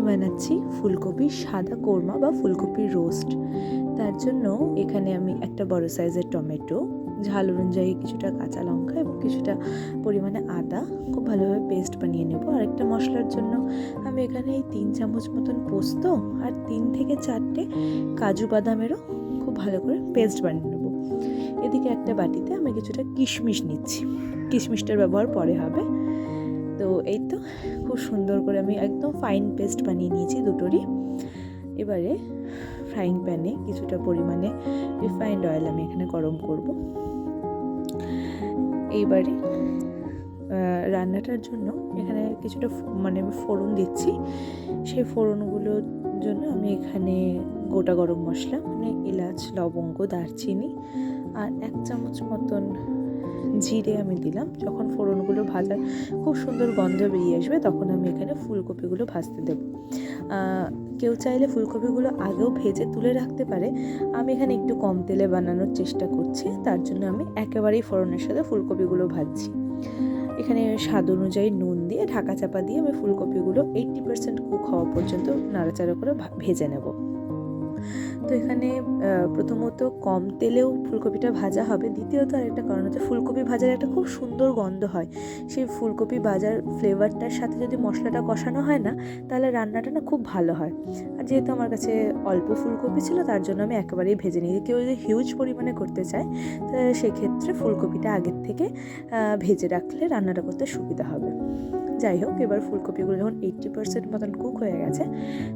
বানাচ্ছি ফুলকপির সাদা কোরমা বা ফুলকপির রোস্ট। তার জন্য এখানে আমি একটা বড় সাইজের টমেটো, ঝাল অনুযায়ী কিছুটা কাঁচা লঙ্কা এবং কিছুটা পরিমাণে আদা খুব ভালোভাবে পেস্ট বানিয়ে নেব। আরেকটা মশলার জন্য আমি এখানে এই 3 চামচ মতন পোস্ত আর 3 থেকে 4টে কাজু বাদামেরও খুব ভালো করে পেস্ট বানিয়ে নেব। এদিকে একটা বাটিতে আমি কিছুটা কিশমিশ নিচ্ছি, কিশমিশটার ব্যবহার পরে হবে। তো এই তো খুব সুন্দর করে আমি একদম ফাইন পেস্ট বানিয়ে নিয়েছি দুটোরই। এবারে ফ্রাইং প্যানে কিছুটা পরিমাণে রিফাইন্ড অয়েল আমি এখানে গরম করব। এইবারে রান্নাটার জন্য এখানে কিছুটা আমি ফোড়ন দিচ্ছি। সেই ফোড়নগুলোর জন্য আমি এখানে গোটা গরম মশলা এলাচ, লবঙ্গ, দারচিনি আর 1 চামচ মতন জিরে আমি দিলাম। যখন ফোড়নগুলো ভাজার খুব সুন্দর গন্ধ বেরিয়ে আসবে তখন আমি এখানে ফুলকপিগুলো ভাজতে দেব। কেউ চাইলে ফুলকপিগুলো আগেও ভেজে তুলে রাখতে পারে। আমি এখানে একটু কম তেলে বানানোর চেষ্টা করছি, তার জন্য আমি একেবারেই ফোড়নের সাথে ফুলকপিগুলো ভাজছি। এখানে স্বাদ অনুযায়ী নুন দিয়ে ঢাকা চাপা দিয়ে আমি ফুলকপিগুলো 80% কুক হওয়া পর্যন্ত নাড়াচাড়া করে ভেজে নেব। তো এখানে প্রথমত কম তেলেও ফুলকপিটা ভাজা হবে। দ্বিতীয়ত আরেকটা কারণ হচ্ছে ফুলকপি ভাজার একটা খুব সুন্দর গন্ধ হয়। সেই ফুলকপি ভাজার ফ্লেভারটার সাথে যদি মশলাটা কষানো হয় না, তাহলে রান্নাটা না খুব ভালো হয়। আর যেহেতু আমার কাছে অল্প ফুলকপি ছিল, তার জন্য আমি একেবারেই ভেজে নিই। কেউ যদি হিউজ পরিমাণে করতে চায় তাহলে সেক্ষেত্রে ফুলকপিটা আগের থেকে ভেজে রাখলে রান্নাটা করতে সুবিধা হবে। যাই হোক, এবার ফুলকপিগুলো যখন 80% মতন কুক হয়ে গেছে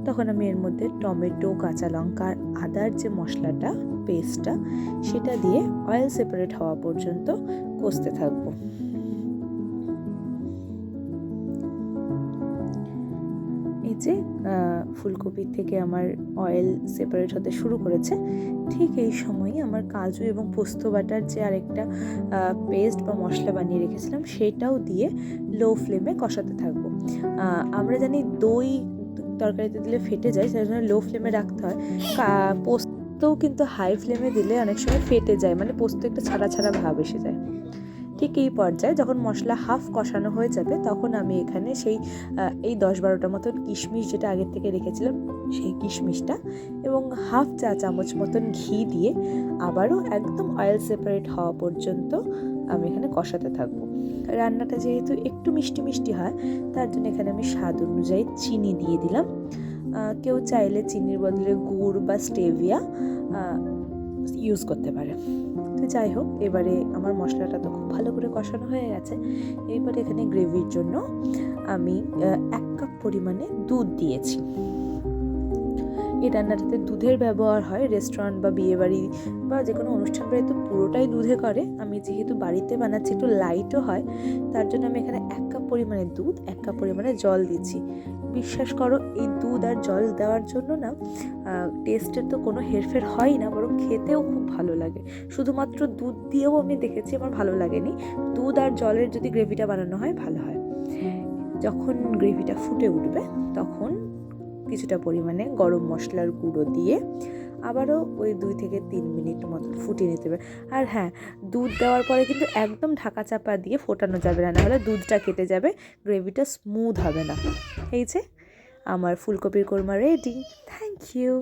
তখন আমি এর মধ্যে টমেটো, কাঁচা লঙ্কা, আদার যে মশলাটা পেস্টটা সেটা দিয়ে অয়েল সেপারেট হওয়া পর্যন্ত কষতে থাকবো। এই যে ফুলকপির থেকে আমার অয়েল সেপারেট হতে শুরু করেছে, ঠিক এই সময়ই আমার কাজু এবং পোস্ত বাটার যে আরেকটা পেস্ট বা মশলা বানিয়ে রেখেছিলাম সেটাও দিয়ে লো ফ্লেমে কষাতে থাকবো। আমরা জানি দই তরকারিতে দিলে ফেটে যায়, সেই জন্য লো ফ্লেমে রাখতে হয়। পোস্তও কিন্তু হাই ফ্লেমে দিলে অনেক সময় ফেটে যায়, পোস্ত একটা ছাড়া ছাড়া ভাব এসে যায়। ঠিক এই পর্যায়ে যখন মশলা হাফ কষানো হয়ে যাবে তখন আমি এখানে এই 10-12টা মতন কিশমিশ যেটা আগের থেকে রেখেছিলাম সেই কিশমিশটা এবং হাফ চা চামচ মতন ঘি দিয়ে আবারও একদম অয়েল সেপারেট হওয়া পর্যন্ত আমি এখানে কষাতে থাকবো। রান্নাটা যেহেতু একটু মিষ্টি মিষ্টি হয়, তার জন্য এখানে আমি স্বাদ অনুযায়ী চিনি দিয়ে দিলাম। কেউ চাইলে চিনির বদলে গুড় বা স্টেভিয়া ইউজ করতে পারে। তো যাই হোক, এবারে আমার মশলাটা তো খুব ভালো করে কষানো হয়ে গেছে। এবারে এখানে গ্রেভির জন্য আমি 1 কাপ পরিমাণে দুধ দিয়েছি। এই রান্নাটাতে দুধের ব্যবহার হয়। রেস্টুরেন্ট বা বিয়েবাড়ি বা যে কোনো অনুষ্ঠান বাড়িতে পুরোটাই দুধে করে। আমি যেহেতু বাড়িতে বানাচ্ছি একটু লাইটও হয়, তার জন্য আমি এখানে 1 কাপ পরিমাণে দুধ, 1 কাপ পরিমাণে জল দিচ্ছি। বিশ্বাস করো, এই দুধ আর জল দেওয়ার জন্য না টেস্টের তো কোনো হেরফের হয় না, বরং খেতেও খুব ভালো লাগে। শুধুমাত্র দুধ দিয়েও আমি দেখেছি আমার ভালো লাগেনি। দুধ আর জলের যদি গ্রেভিটা বানানো হয় ভালো হয়। যখন গ্রেভিটা ফুটে উঠবে তখন কিছুটা পরিমাণে গরম মশলার গুঁড়ো দিয়ে আবারও ওই 2 থেকে 3 মিনিট মতো ফুটিয়ে নিতে হবে। আর হ্যাঁ, দুধ দেওয়ার পরে কিন্তু একদম ঢাকা চাপা দিয়ে ফোটানো যাবে না, নাহলে দুধটা কেটে যাবে, গ্রেভিটা স্মুথ হবে না। এই যে আমার ফুলকপির কোরমা রেডি। Thank you.